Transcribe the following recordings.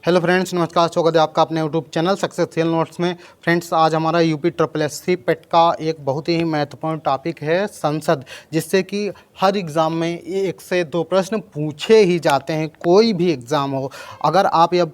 Hello friends, नमस्कार। स्वागत है आपका अपने यूट्यूब चैनल सक्सेसफुल नोट्स में। फ्रेंड्स, आज हमारा यूपी ट्रिपल एस सी पेट का एक बहुत ही महत्वपूर्ण टॉपिक है संसद, जिससे कि हर एग्ज़ाम में एक से दो प्रश्न पूछे ही जाते हैं, कोई भी एग्ज़ाम हो। अगर आप यह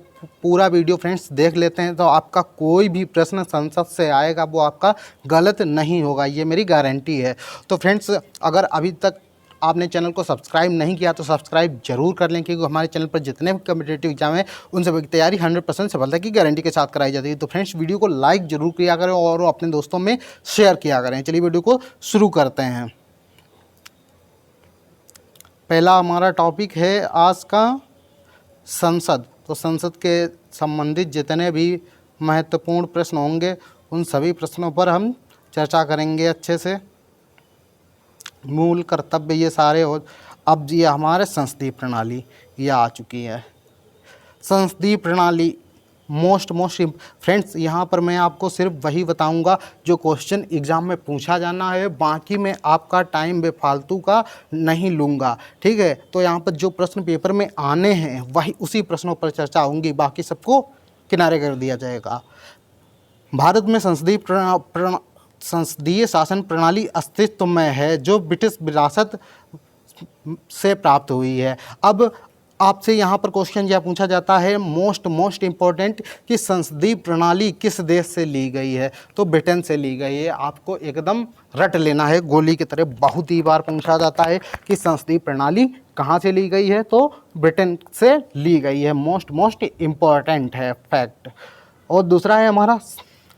पूरा वीडियो फ्रेंड्स देख लेते हैं तो आपका कोई भी प्रश्न संसद से आएगा वो आपका गलत नहीं होगा, ये मेरी गारंटी है। तो फ्रेंड्स, अगर अभी तक आपने चैनल को सब्सक्राइब नहीं किया तो सब्सक्राइब जरूर कर लें, क्योंकि हमारे चैनल पर जितने भी कम्पिटेटिव एग्जाम है उन सभी की तैयारी 100% सफलता की गारंटी के साथ कराई जाती है। तो फ्रेंड्स, वीडियो को लाइक जरूर किया करें और अपने दोस्तों में शेयर किया करें। चलिए वीडियो को शुरू करते हैं। पहला हमारा टॉपिक है आज का संसद। तो संसद के संबंधित जितने भी महत्वपूर्ण प्रश्न होंगे उन सभी प्रश्नों पर हम चर्चा करेंगे अच्छे से। मूल कर्तव्य ये सारे हो। अब ये हमारे संसदीय प्रणाली ये आ चुकी है। संसदीय प्रणाली मोस्ट फ्रेंड्स, यहाँ पर मैं आपको सिर्फ वही बताऊंगा जो क्वेश्चन एग्ज़ाम में पूछा जाना है, बाकी मैं आपका टाइम बेफालतू का नहीं लूँगा, ठीक है। तो यहाँ पर जो प्रश्न पेपर में आने हैं वही उसी प्रश्नों पर चर्चा होंगी, बाकी सबको किनारे कर दिया जाएगा। भारत में संसदीय शासन प्रणाली अस्तित्व में है, जो ब्रिटिश विरासत से प्राप्त हुई है। अब आपसे यहाँ पर क्वेश्चन यह पूछा जाता है मोस्ट इम्पोर्टेंट कि संसदीय प्रणाली किस देश से ली गई है, तो ब्रिटेन से ली गई है। आपको एकदम रट लेना है, गोली की तरह। बहुत ही बार पूछा जाता है कि संसदीय प्रणाली कहाँ से ली गई है, तो ब्रिटेन से ली गई है। मोस्ट इम्पोर्टेंट है फैक्ट। और दूसरा है हमारा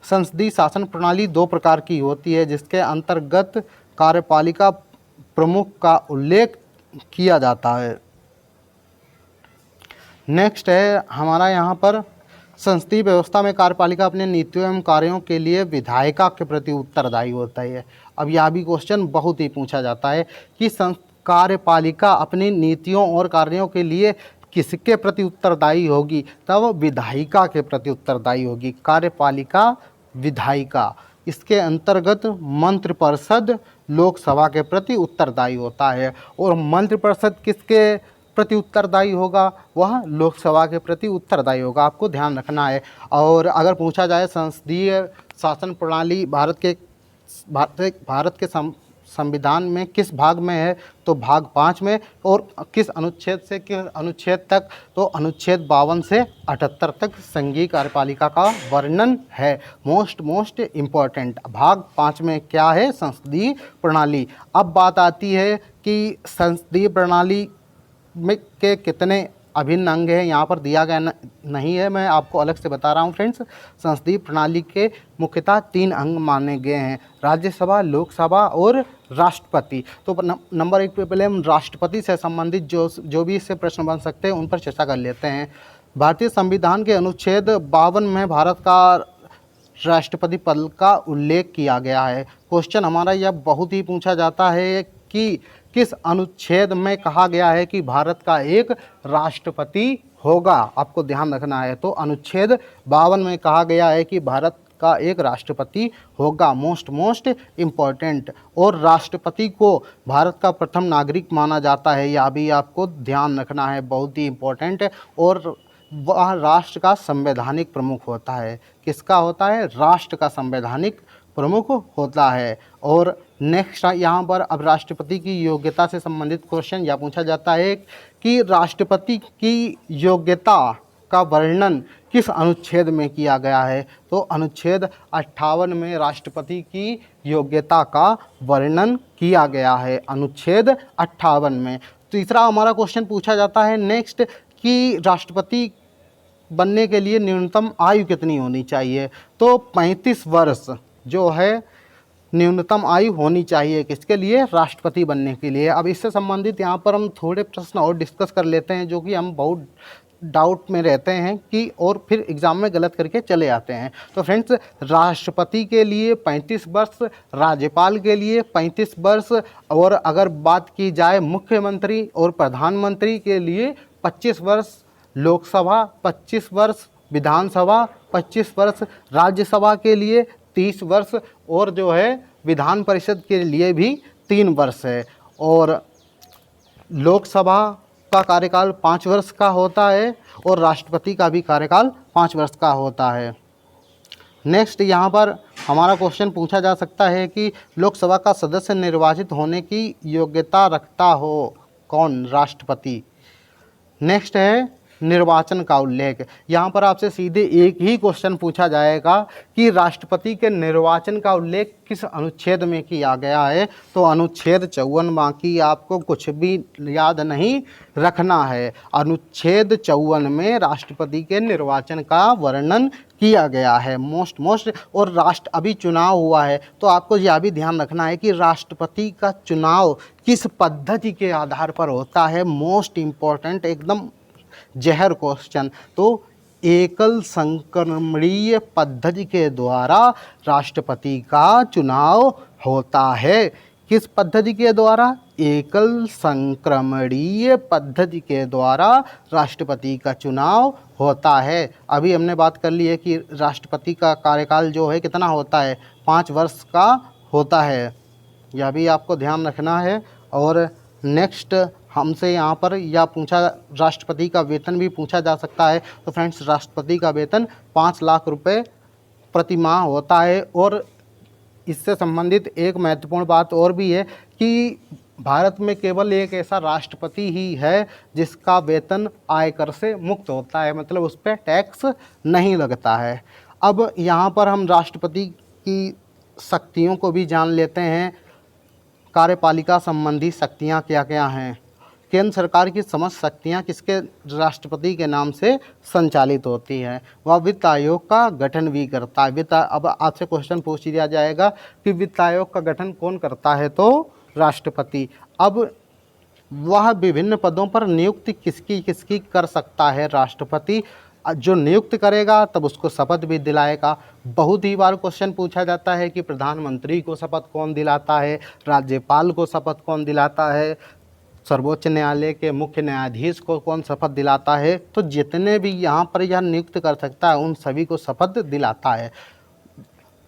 संसदीय शासन प्रणाली दो प्रकार की होती है, जिसके अंतर्गत कार्यपालिका प्रमुख का उल्लेख किया जाता है। नेक्स्ट है हमारा यहाँ पर संसदीय व्यवस्था में कार्यपालिका अपने नीतियों एवं कार्यों के लिए विधायिका के प्रति उत्तरदायी होता है। अब यह भी क्वेश्चन बहुत ही पूछा जाता है कि कार्यपालिका अपनी नीतियों और कार्यों के लिए किसके प्रति उत्तरदायी होगी, तब विधायिका के प्रति उत्तरदायी होगी। कार्यपालिका विधायिका, इसके अंतर्गत मंत्रिपरिषद लोकसभा के प्रति उत्तरदायी होता है। और मंत्रिपरिषद किसके प्रति उत्तरदायी होगा, वह लोकसभा के प्रति उत्तरदायी होगा, आपको ध्यान रखना है। और अगर पूछा जाए संसदीय शासन प्रणाली भारत के संविधान में किस भाग में है, तो भाग 5 में। और किस अनुच्छेद से किस अनुच्छेद तक, तो अनुच्छेद 52 से 78 तक संघीय कार्यपालिका का वर्णन है। मोस्ट इम्पॉर्टेंट भाग 5 में क्या है, संसदीय प्रणाली। अब बात आती है कि संसदीय प्रणाली में के कितने अभिन्न अंग हैं, यहाँ पर दिया गया नहीं है, मैं आपको अलग से बता रहा हूँ फ्रेंड्स। संसदीय प्रणाली के मुख्यतः 3 अंग माने गए हैं, राज्यसभा, लोकसभा और राष्ट्रपति। तो नंबर 1 पे पहले हम राष्ट्रपति से संबंधित जो भी इससे प्रश्न बन सकते हैं उन पर चर्चा कर लेते हैं। भारतीय संविधान के अनुच्छेद 52 में भारत का राष्ट्रपति पद का उल्लेख किया गया है। क्वेश्चन हमारा यह बहुत ही पूछा जाता है कि किस अनुच्छेद में कहा गया है कि भारत का एक राष्ट्रपति होगा, आपको ध्यान रखना है। तो अनुच्छेद 52 में कहा गया है कि भारत का एक राष्ट्रपति होगा। Most important. और राष्ट्रपति को भारत का प्रथम नागरिक माना जाता है, यह भी आपको ध्यान रखना है, बहुत ही इम्पोर्टेंट है। और वह राष्ट्र का संवैधानिक प्रमुख होता है। किसका होता है, राष्ट्र का संवैधानिक प्रमुख होता है। और नेक्स्ट यहाँ पर अब राष्ट्रपति की योग्यता से संबंधित क्वेश्चन यह पूछा जाता है कि राष्ट्रपति की योग्यता का वर्णन किस अनुच्छेद में किया गया है, तो अनुच्छेद 58 में राष्ट्रपति की योग्यता का वर्णन किया गया है, अनुच्छेद 58 में। तीसरा हमारा क्वेश्चन पूछा जाता है नेक्स्ट कि राष्ट्रपति बनने के लिए न्यूनतम आयु कितनी होनी चाहिए, तो 35 वर्ष जो है न्यूनतम आयु होनी चाहिए, किसके लिए, राष्ट्रपति बनने के लिए। अब इससे संबंधित यहाँ पर हम थोड़े प्रश्न और डिस्कस कर लेते हैं, जो कि हम बहुत डाउट में रहते हैं कि और फिर एग्ज़ाम में गलत करके चले आते हैं। तो फ्रेंड्स, राष्ट्रपति के लिए 35 वर्ष, राज्यपाल के लिए 35 वर्ष, और अगर बात की जाए मुख्यमंत्री और प्रधानमंत्री के लिए 25 वर्ष, लोकसभा 25 वर्ष, विधानसभा 25 वर्ष, राज्यसभा के लिए 30 वर्ष, और जो है विधान परिषद के लिए भी 3 वर्ष है। और लोकसभा का कार्यकाल 5 वर्ष का होता है और राष्ट्रपति का भी कार्यकाल 5 वर्ष का होता है। नेक्स्ट यहाँ पर हमारा क्वेश्चन पूछा जा सकता है कि लोकसभा का सदस्य निर्वाचित होने की योग्यता रखता हो कौन? राष्ट्रपति। नेक्स्ट है निर्वाचन का उल्लेख। यहाँ पर आपसे सीधे एक ही क्वेश्चन पूछा जाएगा कि राष्ट्रपति के निर्वाचन का उल्लेख किस अनुच्छेद में किया गया है, तो अनुच्छेद 54। बाकी आपको कुछ भी याद नहीं रखना है। अनुच्छेद 54 में राष्ट्रपति के निर्वाचन का वर्णन किया गया है। मोस्ट और अभी चुनाव हुआ है तो आपको यह भी ध्यान रखना है कि राष्ट्रपति का चुनाव किस पद्धति के आधार पर होता है। मोस्ट इम्पॉर्टेंट, एकदम जहर क्वेश्चन। तो एकल संक्रमणीय पद्धति के द्वारा राष्ट्रपति का चुनाव होता है। किस पद्धति के द्वारा? एकल संक्रमणीय पद्धति के द्वारा राष्ट्रपति का चुनाव होता है। अभी हमने बात कर ली है कि राष्ट्रपति का कार्यकाल जो है कितना होता है, 5 वर्ष का होता है। यह भी आपको ध्यान रखना है। और नेक्स्ट हमसे यहाँ पर यह पूछा, राष्ट्रपति का वेतन भी पूछा जा सकता है। तो फ्रेंड्स, राष्ट्रपति का वेतन 5 लाख रुपए प्रति माह होता है। और इससे संबंधित एक महत्वपूर्ण बात और भी है कि भारत में केवल एक ऐसा राष्ट्रपति ही है जिसका वेतन आयकर से मुक्त होता है, मतलब उस पर टैक्स नहीं लगता है। अब यहाँ पर हम राष्ट्रपति की शक्तियों को भी जान लेते हैं। कार्यपालिका संबंधी शक्तियाँ क्या क्या हैं? केंद्र सरकार की समस्त शक्तियाँ किसके, राष्ट्रपति के नाम से संचालित होती हैं। वह वित्त आयोग का गठन भी करता है। अब आपसे क्वेश्चन पूछ लिया जाएगा कि वित्त आयोग का गठन कौन करता है, तो राष्ट्रपति। अब वह विभिन्न पदों पर नियुक्ति किसकी किसकी कर सकता है? राष्ट्रपति जो नियुक्त करेगा तब उसको शपथ भी दिलाएगा। बहुत ही बार क्वेश्चन पूछा जाता है कि प्रधानमंत्री को शपथ कौन दिलाता है, राज्यपाल को शपथ कौन दिलाता है, सर्वोच्च न्यायालय के मुख्य न्यायाधीश को कौन शपथ दिलाता है। तो जितने भी यहाँ पर यह नियुक्त कर सकता है उन सभी को शपथ दिलाता है।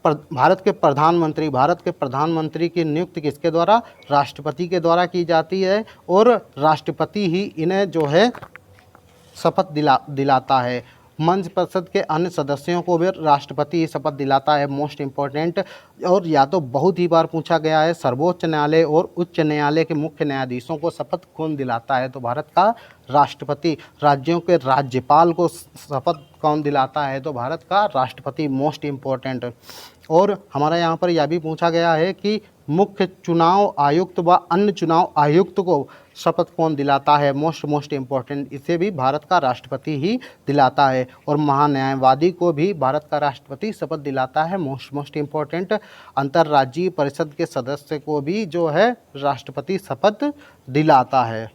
भारत के प्रधानमंत्री की नियुक्ति किसके द्वारा? राष्ट्रपति के द्वारा की जाती है। और राष्ट्रपति ही इन्हें जो है शपथ दिलाता है। मंत्रिपरिषद के अन्य सदस्यों को भी राष्ट्रपति ही शपथ दिलाता है। Most important. और या तो बहुत ही बार पूछा गया है, सर्वोच्च न्यायालय और उच्च न्यायालय के मुख्य न्यायाधीशों को शपथ कौन दिलाता है, तो भारत का राष्ट्रपति। राज्यों के राज्यपाल को शपथ कौन दिलाता है, तो भारत का राष्ट्रपति। Most important. और हमारा यहाँ पर यह भी पूछा गया है कि मुख्य चुनाव आयुक्त व अन्य चुनाव आयुक्त को शपथ कौन दिलाता है। Most important. इसे भी भारत का राष्ट्रपति ही दिलाता है। और महान्यायवादी को भी भारत का राष्ट्रपति शपथ दिलाता है। Most important. अंतर्राज्यीय परिषद के सदस्य को भी जो है राष्ट्रपति शपथ दिलाता है।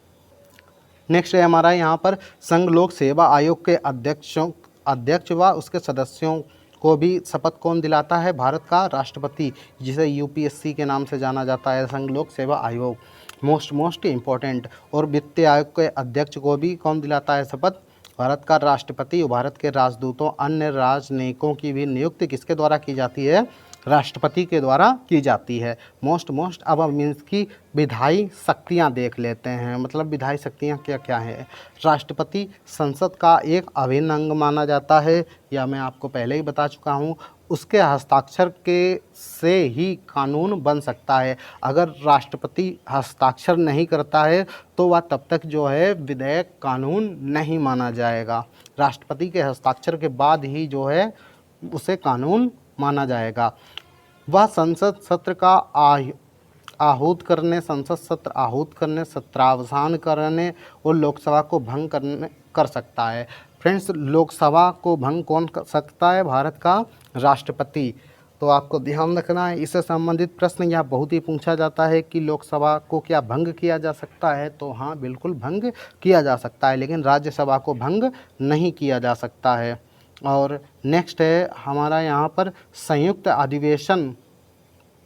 नेक्स्ट है हमारा यहाँ पर संघ लोक सेवा आयोग के अध्यक्ष व उसके सदस्यों को भी शपथ कौन दिलाता है? भारत का राष्ट्रपति, जिसे यूपीएससी के नाम से जाना जाता है, संघ लोक सेवा आयोग। Most important. और वित्त आयोग के अध्यक्ष को भी कौन दिलाता है शपथ? भारत का राष्ट्रपति। भारत के राजदूतों, अन्य राजनयिकों की भी नियुक्ति किसके द्वारा की जाती है? राष्ट्रपति के द्वारा की जाती है। मोस्ट। अब हम इसकी विधायी शक्तियाँ देख लेते हैं, मतलब विधायी शक्तियाँ क्या क्या हैं। राष्ट्रपति संसद का एक अभिन्न अंग माना जाता है, या मैं आपको पहले ही बता चुका हूँ। उसके हस्ताक्षर के से ही कानून बन सकता है। अगर राष्ट्रपति हस्ताक्षर नहीं करता है तो वह तब तक जो है विधेयक कानून नहीं माना जाएगा। राष्ट्रपति के हस्ताक्षर के बाद ही जो है उसे कानून माना जाएगा। वह संसद सत्र का आहूत करने, संसद सत्र आहूत करने, सत्रावसान करने और लोकसभा को भंग कर सकता है। फ्रेंड्स, लोकसभा को भंग कौन कर सकता है? भारत का राष्ट्रपति। तो आपको ध्यान रखना है। इससे संबंधित प्रश्न यह बहुत ही पूछा जाता है कि लोकसभा को क्या भंग किया जा सकता है? तो हाँ, बिल्कुल भंग किया जा सकता है, लेकिन राज्यसभा को भंग नहीं किया जा सकता है। और नेक्स्ट है हमारा यहाँ पर संयुक्त अधिवेशन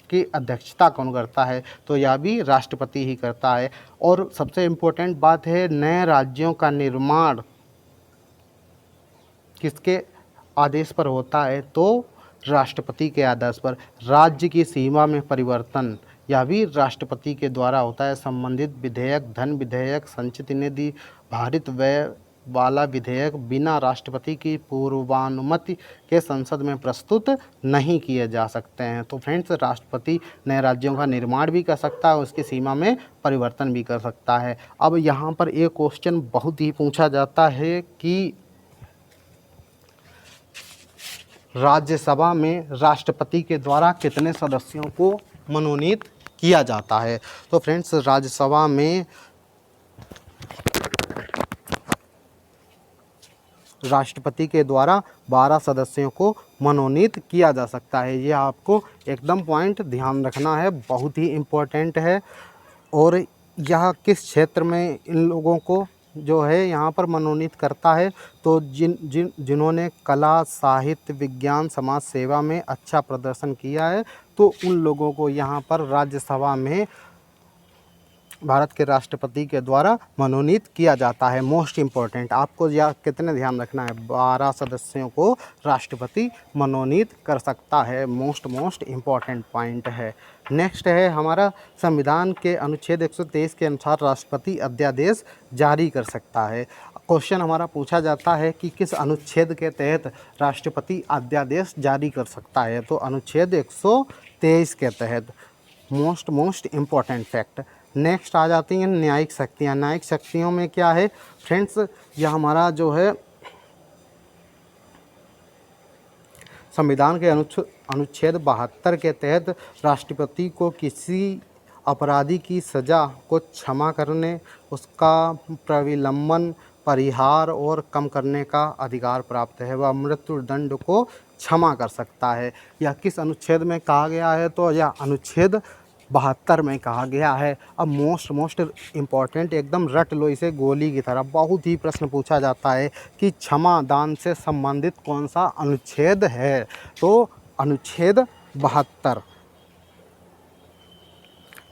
की अध्यक्षता कौन करता है? तो यह भी राष्ट्रपति ही करता है। और सबसे इम्पोर्टेंट बात है, नए राज्यों का निर्माण किसके आदेश पर होता है? तो राष्ट्रपति के आदेश पर। राज्य की सीमा में परिवर्तन, यह भी राष्ट्रपति के द्वारा होता है। संबंधित विधेयक, धन विधेयक, संचित निधि, भारित व्यय वाला विधेयक बिना राष्ट्रपति की पूर्वानुमति के संसद में प्रस्तुत नहीं किए जा सकते हैं। तो फ्रेंड्स, राष्ट्रपति नए राज्यों का निर्माण भी कर सकता है, उसकी सीमा में परिवर्तन भी कर सकता है। अब यहाँ पर एक क्वेश्चन बहुत ही पूछा जाता है कि राज्यसभा में राष्ट्रपति के द्वारा कितने सदस्यों को मनोनीत किया जाता है। तो फ्रेंड्स, राज्यसभा में राष्ट्रपति के द्वारा 12 सदस्यों को मनोनीत किया जा सकता है। ये आपको एकदम पॉइंट ध्यान रखना है, बहुत ही इम्पोर्टेंट है। और यह किस क्षेत्र में इन लोगों को जो है यहाँ पर मनोनीत करता है, तो जिन्होंने कला, साहित्य, विज्ञान, समाज सेवा में अच्छा प्रदर्शन किया है, तो उन लोगों को यहाँ पर राज्यसभा में भारत के राष्ट्रपति के द्वारा मनोनीत किया जाता है। मोस्ट इम्पॉर्टेंट, आपको यह कितने ध्यान रखना है, 12 सदस्यों को राष्ट्रपति मनोनीत कर सकता है। मोस्ट इम्पॉर्टेंट पॉइंट है। नेक्स्ट है हमारा, संविधान के अनुच्छेद 123 के अनुसार राष्ट्रपति अध्यादेश जारी कर सकता है। क्वेश्चन हमारा पूछा जाता है कि किस अनुच्छेद के तहत राष्ट्रपति अध्यादेश जारी कर सकता है। तो अनुच्छेद 123 के तहत। Most important fact. नेक्स्ट आ जाती हैं न्यायिक शक्तियाँ। न्यायिक शक्तियों में क्या है फ्रेंड्स, यह हमारा जो है संविधान के अनुच्छेद 72 के तहत राष्ट्रपति को किसी अपराधी की सज़ा को क्षमा करने, उसका प्रविलंबन, परिहार और कम करने का अधिकार प्राप्त है। वह मृत्युदंड को क्षमा कर सकता है। यह किस अनुच्छेद में कहा गया है, तो यह अनुच्छेद 72 में कहा गया है। अब मोस्ट इम्पॉर्टेंट, एकदम रट लो इसे गोली की तरह। बहुत ही प्रश्न पूछा जाता है कि क्षमा दान से संबंधित कौन सा अनुच्छेद है, तो अनुच्छेद 72।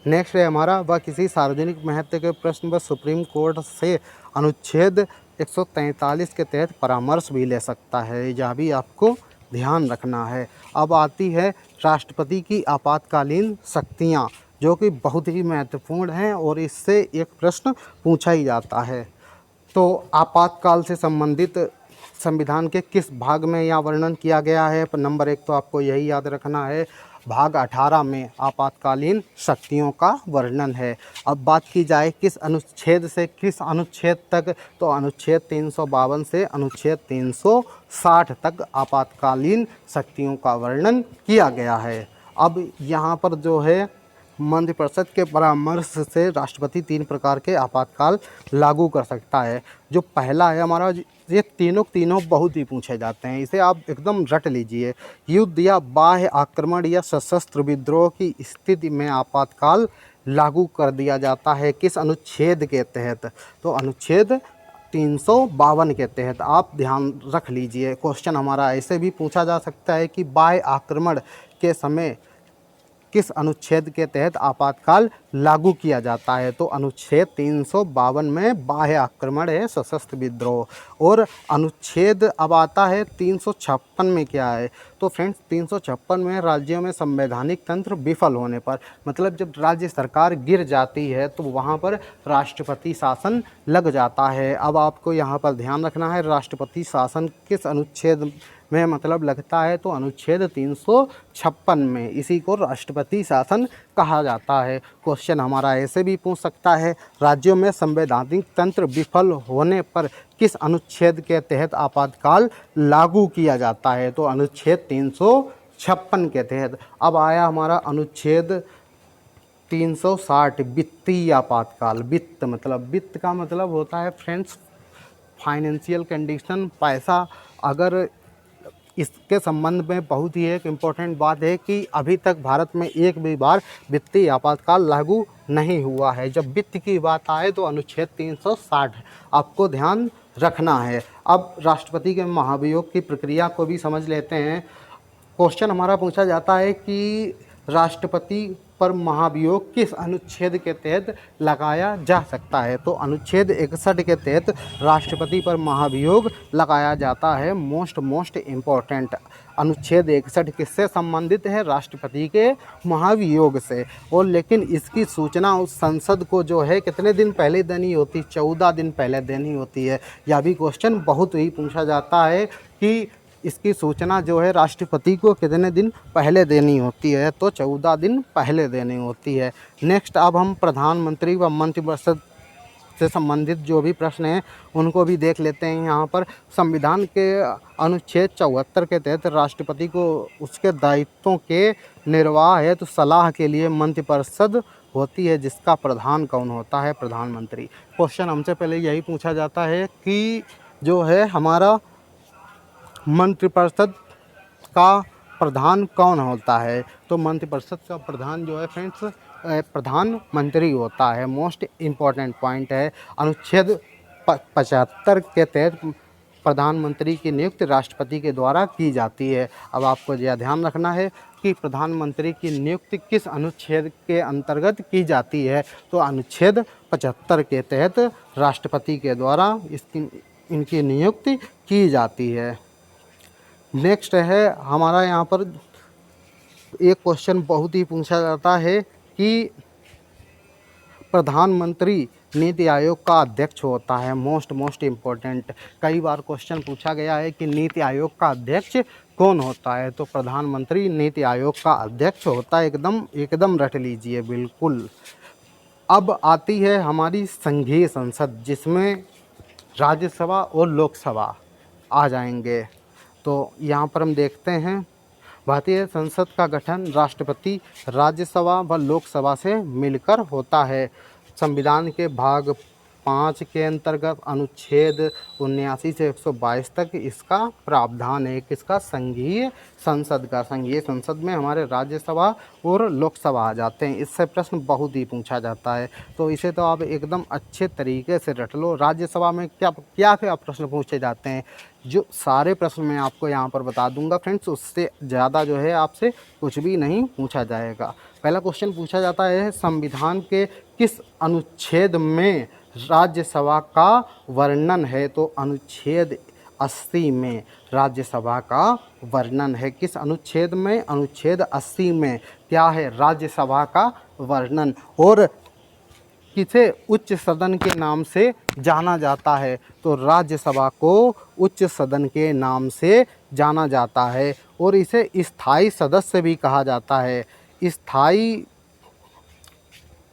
नेक्स्ट है हमारा, वह किसी सार्वजनिक महत्व के प्रश्न पर सुप्रीम कोर्ट से अनुच्छेद 143 के तहत परामर्श भी ले सकता है। यह भी आपको ध्यान रखना है। अब आती है राष्ट्रपति की आपातकालीन शक्तियाँ, जो कि बहुत ही महत्वपूर्ण हैं और इससे एक प्रश्न पूछा ही जाता है। तो आपातकाल से संबंधित संविधान के किस भाग में यह वर्णन किया गया है? नंबर 1 तो आपको यही याद रखना है, भाग 18 में आपातकालीन शक्तियों का वर्णन है। अब बात की जाए किस अनुच्छेद से किस अनुच्छेद तक, तो अनुच्छेद 352 से अनुच्छेद 360 तक आपातकालीन शक्तियों का वर्णन किया गया है। अब यहाँ पर जो है मंत्रिपरिषद के परामर्श से राष्ट्रपति 3 प्रकार के आपातकाल लागू कर सकता है। जो पहला है हमारा, ये तीनों बहुत ही पूछे जाते हैं, इसे आप एकदम रट लीजिए। युद्ध या बाह्य आक्रमण या सशस्त्र विद्रोह की स्थिति में आपातकाल लागू कर दिया जाता है। किस अनुच्छेद के तहत? तो अनुच्छेद 352 के तहत। आप ध्यान रख लीजिए। क्वेश्चन हमारा ऐसे भी पूछा जा सकता है कि बाह्य आक्रमण के समय किस अनुच्छेद के तहत आपातकाल लागू किया जाता है? तो अनुच्छेद 352 में बाह्य आक्रमण है, सशस्त्र विद्रोह। और अनुच्छेद अब आता है 356 में क्या है? तो फ्रेंड्स 356 में राज्यों में संवैधानिक तंत्र विफल होने पर, मतलब जब राज्य सरकार गिर जाती है तो वहाँ पर राष्ट्रपति शासन लग जाता है। अब आपको यहाँ पर ध्यान रखना है, राष्ट्रपति शासन किस अनुच्छेद में मतलब लगता है? तो अनुच्छेद 356 में, इसी को राष्ट्रपति शासन कहा जाता है। क्वेश्चन हमारा ऐसे भी पूछ सकता है, राज्यों में संवैधानिक तंत्र विफल होने पर किस अनुच्छेद के तहत आपातकाल लागू किया जाता है? तो अनुच्छेद 356 के तहत। अब आया हमारा अनुच्छेद 360, वित्तीय आपातकाल। वित्त का मतलब होता है फ्रेंड्स फाइनेंशियल कंडीशन, पैसा। अगर इसके संबंध में बहुत ही एक इम्पॉर्टेंट बात है कि अभी तक भारत में एक भी बार वित्तीय आपातकाल लागू नहीं हुआ है। जब वित्त की बात आए तो अनुच्छेद 360 आपको ध्यान रखना है। अब राष्ट्रपति के महाभियोग की प्रक्रिया को भी समझ लेते हैं। क्वेश्चन हमारा पूछा जाता है कि राष्ट्रपति पर महाभियोग किस अनुच्छेद के तहत लगाया जा सकता है? तो अनुच्छेद 61 के तहत राष्ट्रपति पर महाभियोग लगाया जाता है। मोस्ट इम्पोर्टेंट अनुच्छेद 61 किससे संबंधित है? राष्ट्रपति के महाभियोग से। और लेकिन इसकी सूचना उस संसद को जो है कितने दिन पहले देनी होती? 14 दिन पहले देनी होती है। यह भी क्वेश्चन बहुत ही पूछा जाता है कि इसकी सूचना जो है राष्ट्रपति को कितने दिन पहले देनी होती है? तो 14 दिन पहले देनी होती है। नेक्स्ट, अब हम प्रधानमंत्री व मंत्रिपरिषद से संबंधित जो भी प्रश्न हैं उनको भी देख लेते हैं। यहाँ पर संविधान के अनुच्छेद 74 के तहत राष्ट्रपति को उसके दायित्वों के निर्वाह हेतु सलाह के लिए मंत्रिपरिषद होती है, जिसका प्रधान कौन होता है? प्रधानमंत्री। क्वेश्चन हमसे पहले यही पूछा जाता है कि जो है हमारा मंत्रिपरिषद का प्रधान कौन होता है? तो मंत्रिपरिषद का प्रधान जो है फ्रेंड्स प्रधानमंत्री होता है। मोस्ट इम्पॉर्टेंट पॉइंट है। अनुच्छेद 75 के तहत प्रधानमंत्री की नियुक्ति राष्ट्रपति के द्वारा की जाती है। अब आपको यह ध्यान रखना है कि प्रधानमंत्री की नियुक्ति किस अनुच्छेद के अंतर्गत की जाती है? तो अनुच्छेद 75 के तहत राष्ट्रपति के द्वारा इनकी नियुक्ति की जाती है। नेक्स्ट है हमारा यहाँ पर एक क्वेश्चन बहुत ही पूछा जाता है कि प्रधानमंत्री नीति आयोग का अध्यक्ष होता है। मोस्ट इम्पोर्टेंट, कई बार क्वेश्चन पूछा गया है कि नीति आयोग का अध्यक्ष कौन होता है? तो प्रधानमंत्री नीति आयोग का अध्यक्ष होता है। एकदम रट लीजिए बिल्कुल। अब आती है हमारी संघीय संसद, जिसमें राज्यसभा और लोकसभा आ जाएंगे। तो यहाँ पर हम देखते हैं भारतीय संसद का गठन राष्ट्रपति, राज्यसभा व लोकसभा से मिलकर होता है। संविधान के भाग 5 के अंतर्गत अनुच्छेद 79 से 122 तक इसका प्रावधान है। किसका? संघीय संसद का। संघीय संसद में हमारे राज्यसभा और लोकसभा आ जाते हैं। इससे प्रश्न बहुत ही पूछा जाता है, तो इसे तो आप एकदम अच्छे तरीके से रट लो। राज्यसभा में क्या प्रश्न पूछे जाते हैं, जो सारे प्रश्न मैं आपको यहाँ पर बता दूंगा फ्रेंड्स। उससे ज़्यादा जो है आपसे कुछ भी नहीं पूछा जाएगा। पहला क्वेश्चन पूछा जाता है संविधान के किस अनुच्छेद में राज्यसभा का वर्णन है? तो अनुच्छेद 80 में राज्यसभा का वर्णन है। किस अनुच्छेद में? अनुच्छेद 80 में क्या है? राज्यसभा का वर्णन। और किसे उच्च सदन के नाम से जाना जाता है? तो राज्यसभा को उच्च सदन के नाम से जाना जाता है। और इसे स्थायी सदस्य भी कहा जाता है।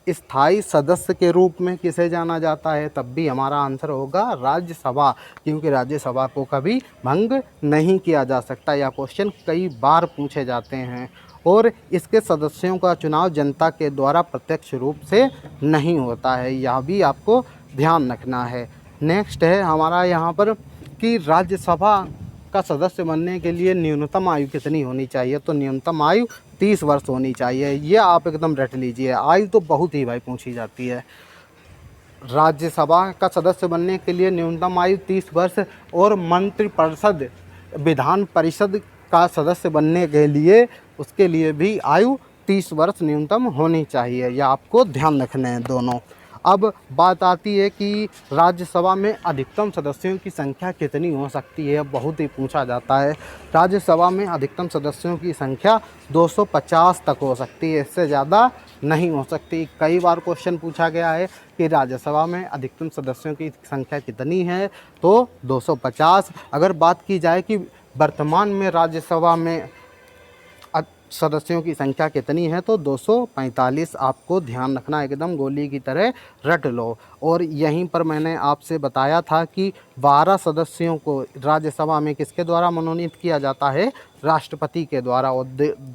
स्थायी सदस्य के रूप में किसे जाना जाता है? तब भी हमारा आंसर होगा राज्यसभा, क्योंकि राज्यसभा को कभी भंग नहीं किया जा सकता। यह क्वेश्चन कई बार पूछे जाते हैं। और इसके सदस्यों का चुनाव जनता के द्वारा प्रत्यक्ष रूप से नहीं होता है। यह भी आपको ध्यान रखना है। नेक्स्ट है हमारा यहाँ पर कि राज्यसभा का सदस्य बनने के लिए न्यूनतम आयु कितनी होनी चाहिए? तो न्यूनतम आयु 30 वर्ष होनी चाहिए। ये आप एकदम रट लीजिए। आयु तो बहुत ही भाई पूछी जाती है। राज्यसभा का सदस्य बनने के लिए न्यूनतम आयु 30 वर्ष और मंत्रिपरिषद, विधान परिषद का सदस्य बनने के लिए उसके लिए भी आयु 30 वर्ष न्यूनतम होनी चाहिए। यह आपको ध्यान रखने हैं दोनों। अब बात आती है कि राज्यसभा में अधिकतम सदस्यों की संख्या कितनी हो सकती है? बहुत ही पूछा जाता है। राज्यसभा में अधिकतम सदस्यों की संख्या 250 तक हो सकती है, इससे ज़्यादा नहीं हो सकती। कई बार क्वेश्चन पूछा गया है कि राज्यसभा में अधिकतम सदस्यों की संख्या कितनी है? तो 250। अगर बात की जाए कि वर्तमान में राज्यसभा में सदस्यों की संख्या कितनी है, तो 245 आपको ध्यान रखना, एकदम गोली की तरह रट लो। और यहीं पर मैंने आपसे बताया था कि 12 सदस्यों को राज्यसभा में किसके द्वारा मनोनीत किया जाता है? राष्ट्रपति के द्वारा। और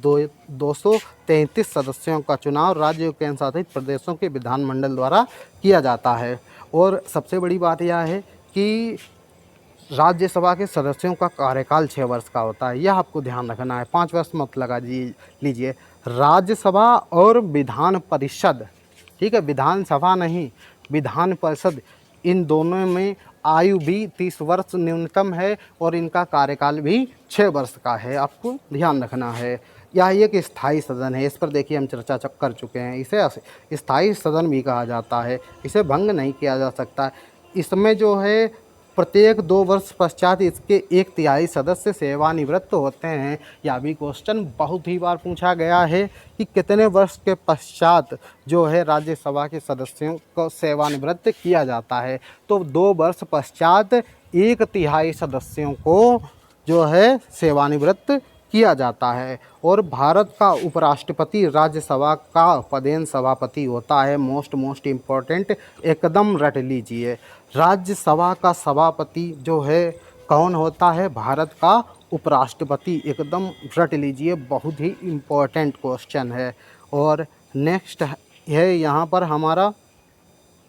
233 सदस्यों का चुनाव राज्यों के शासित प्रदेशों के विधानमंडल द्वारा किया जाता है। और सबसे बड़ी बात यह है कि राज्यसभा के सदस्यों का कार्यकाल 6 वर्ष का होता है। यह आपको ध्यान रखना है। 5 वर्ष मत लगा लीजिए। राज्यसभा और विधान परिषद, ठीक है, विधानसभा नहीं, विधान परिषद, इन दोनों में आयु भी 30 वर्ष न्यूनतम है और इनका कार्यकाल भी 6 वर्ष का है। आपको ध्यान रखना है। यह एक स्थायी सदन है। इस पर देखिए हम चर्चा कर चुके हैं। इसे स्थायी सदन भी कहा जाता है। इसे भंग नहीं किया जा सकता। इसमें जो है प्रत्येक 2 वर्ष पश्चात इसके 1/3 सदस्य सेवानिवृत्त होते हैं। यह भी क्वेश्चन बहुत ही बार पूछा गया है कि कितने वर्ष के पश्चात जो है राज्यसभा के सदस्यों को सेवानिवृत्त किया जाता है। तो 2 वर्ष पश्चात 1/3 सदस्यों को जो है सेवानिवृत्त किया जाता है। और भारत का उपराष्ट्रपति राज्यसभा का पदेन सभापति होता है। मोस्ट इम्पोर्टेंट एकदम रट लीजिए। राज्यसभा का सभापति जो है कौन होता है? भारत का उपराष्ट्रपति। एकदम रट लीजिए, बहुत ही इम्पोर्टेंट क्वेश्चन है। और नेक्स्ट है यहाँ पर हमारा,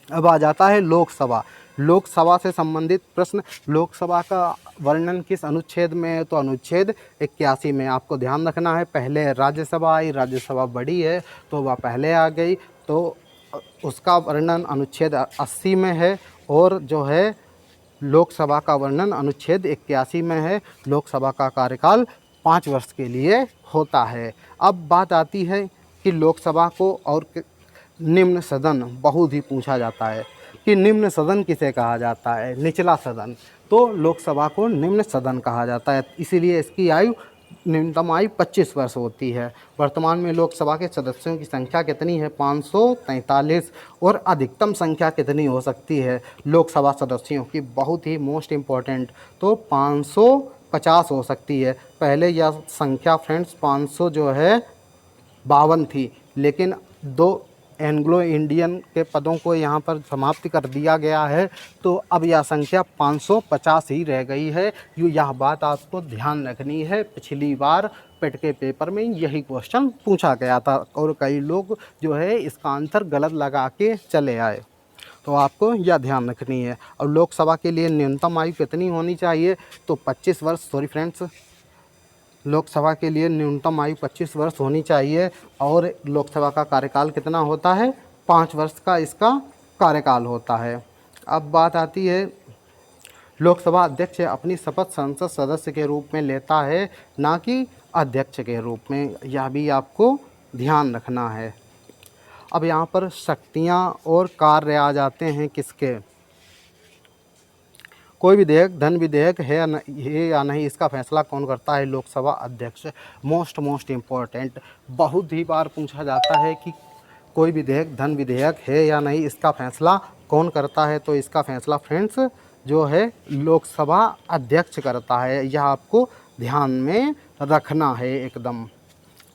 अब आ जाता है लोकसभा। लोकसभा से संबंधित प्रश्न। लोकसभा का वर्णन किस अनुच्छेद में है? तो अनुच्छेद 81 में। आपको ध्यान रखना है, पहले राज्यसभा आई, राज्यसभा बड़ी है तो वह पहले आ गई, तो उसका वर्णन अनुच्छेद 80 में है। और जो है लोकसभा का वर्णन अनुच्छेद 81 में है। लोकसभा का कार्यकाल 5 वर्ष के लिए होता है। अब बात आती है कि लोकसभा को और निम्न सदन बहुत ही पूछा जाता है कि निम्न सदन किसे कहा जाता है? निचला सदन। तो लोकसभा को निम्न सदन कहा जाता है, इसीलिए इसकी आयु न्यूनतम आयु 25 वर्ष होती है। वर्तमान में लोकसभा के सदस्यों की संख्या कितनी है? 543। और अधिकतम संख्या कितनी हो सकती है लोकसभा सदस्यों की? बहुत ही मोस्ट इम्पॉर्टेंट, तो 550 हो सकती है। पहले यह संख्या फ्रेंड्स 500 जो है 52 थी, लेकिन 2 एंग्लो इंडियन के पदों को यहाँ पर समाप्त कर दिया गया है, तो अब यह संख्या 550 ही रह गई है। यह बात आपको ध्यान रखनी है। पिछली बार पेट के पेपर में यही क्वेश्चन पूछा गया था और कई लोग जो है इसका आंसर गलत लगा के चले आए, तो आपको यह ध्यान रखनी है। और लोकसभा के लिए न्यूनतम आयु कितनी होनी चाहिए? तो 25 वर्ष। सॉरी फ्रेंड्स, लोकसभा के लिए न्यूनतम आयु 25 वर्ष होनी चाहिए। और लोकसभा का कार्यकाल कितना होता है? 5 वर्ष का इसका कार्यकाल होता है। अब बात आती है, लोकसभा अध्यक्ष अपनी शपथ संसद सदस्य के रूप में लेता है, ना कि अध्यक्ष के रूप में। यह भी आपको ध्यान रखना है। अब यहाँ पर शक्तियाँ और कार्य आ जाते हैं किसके? कोई विधेयक धन विधेयक है या नहीं, इसका फैसला कौन करता है? लोकसभा अध्यक्ष। मोस्ट इम्पॉर्टेंट, बहुत ही बार पूछा जाता है कि कोई विधेयक धन विधेयक है या नहीं, इसका फैसला कौन करता है? तो इसका फैसला फ्रेंड्स जो है लोकसभा अध्यक्ष करता है। यह आपको ध्यान में रखना है एकदम,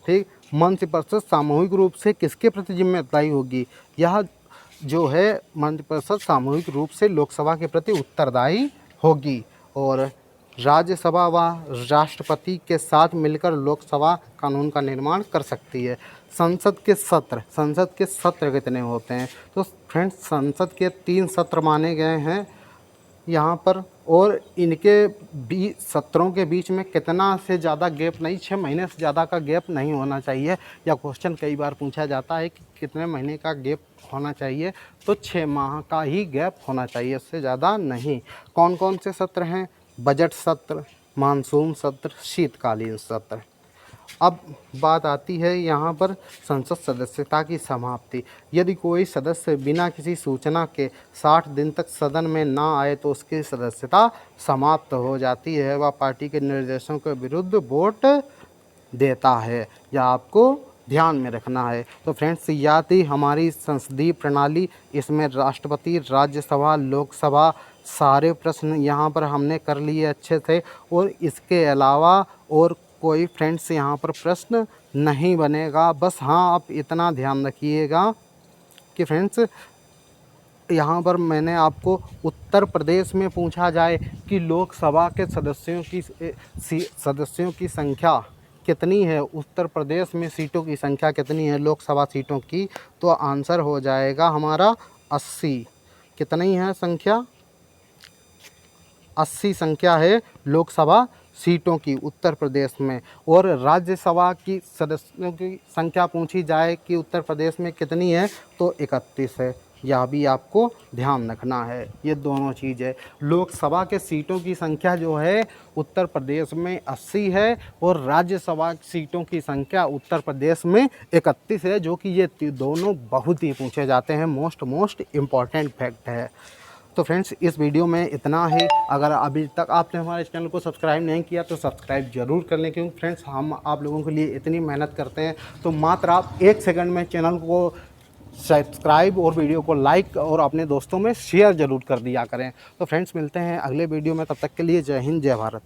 ठीक। मंत्रिपरिषद सामूहिक रूप से किसके प्रति जिम्मेदारी होगी? यह जो है मंत्रिपरिषद सामूहिक रूप से लोकसभा के प्रति उत्तरदायी होगी। और राज्यसभा व राष्ट्रपति के साथ मिलकर लोकसभा कानून का निर्माण कर सकती है। संसद के सत्र कितने होते हैं? तो फ्रेंड्स संसद के 3 सत्र माने गए हैं यहाँ पर। और इनके सत्रों के बीच में कितना से ज़्यादा गैप नहीं, 6 महीने से ज़्यादा का गैप नहीं होना चाहिए। या क्वेश्चन कई बार पूछा जाता है कि कितने महीने का गैप होना चाहिए? तो 6 माह का ही गैप होना चाहिए, उससे ज़्यादा नहीं। कौन कौन से सत्र हैं? बजट सत्र, मानसून सत्र, शीतकालीन सत्र। अब बात आती है यहाँ पर संसद सदस्यता की समाप्ति। यदि कोई सदस्य बिना किसी सूचना के 60 दिन तक सदन में ना आए तो उसकी सदस्यता समाप्त हो जाती है। वह पार्टी के निर्देशों के विरुद्ध वोट देता है। यह आपको ध्यान में रखना है। तो फ्रेंड्स यह थी हमारी संसदीय प्रणाली। इसमें राष्ट्रपति, राज्यसभा, लोकसभा, सारे प्रश्न यहाँ पर हमने कर लिए अच्छे से। और इसके अलावा और कोई फ्रेंड्स यहाँ पर प्रश्न नहीं बनेगा। बस हाँ, आप इतना ध्यान रखिएगा कि फ्रेंड्स यहाँ पर मैंने आपको उत्तर प्रदेश में पूछा जाए कि लोकसभा के सदस्यों की संख्या कितनी है, उत्तर प्रदेश में सीटों की संख्या कितनी है लोकसभा सीटों की, तो आंसर हो जाएगा हमारा 80। कितनी है संख्या? 80 संख्या है लोकसभा सीटों की उत्तर प्रदेश में। और राज्यसभा की सदस्यों की संख्या पूछी जाए कि उत्तर प्रदेश में कितनी है, तो 31 है। यह भी आपको ध्यान रखना है। ये दोनों चीज़ है। लोकसभा के सीटों की संख्या जो है उत्तर प्रदेश में 80 है और राज्यसभा सीटों की संख्या उत्तर प्रदेश में 31 है, जो कि ये दोनों बहुत ही पूछे जाते हैं, मोस्ट इम्पॉर्टेंट फैक्ट है। तो फ्रेंड्स, इस वीडियो में इतना ही। अगर अभी तक आपने हमारे चैनल को सब्सक्राइब नहीं किया तो सब्सक्राइब ज़रूर कर लें, क्योंकि फ्रेंड्स हम आप लोगों के लिए इतनी मेहनत करते हैं, तो मात्र आप 1 सेकंड में चैनल को सब्सक्राइब और वीडियो को लाइक और अपने दोस्तों में शेयर ज़रूर कर दिया करें। तो फ्रेंड्स, मिलते हैं अगले वीडियो में, तब तक के लिए जय हिंद, जय भारत।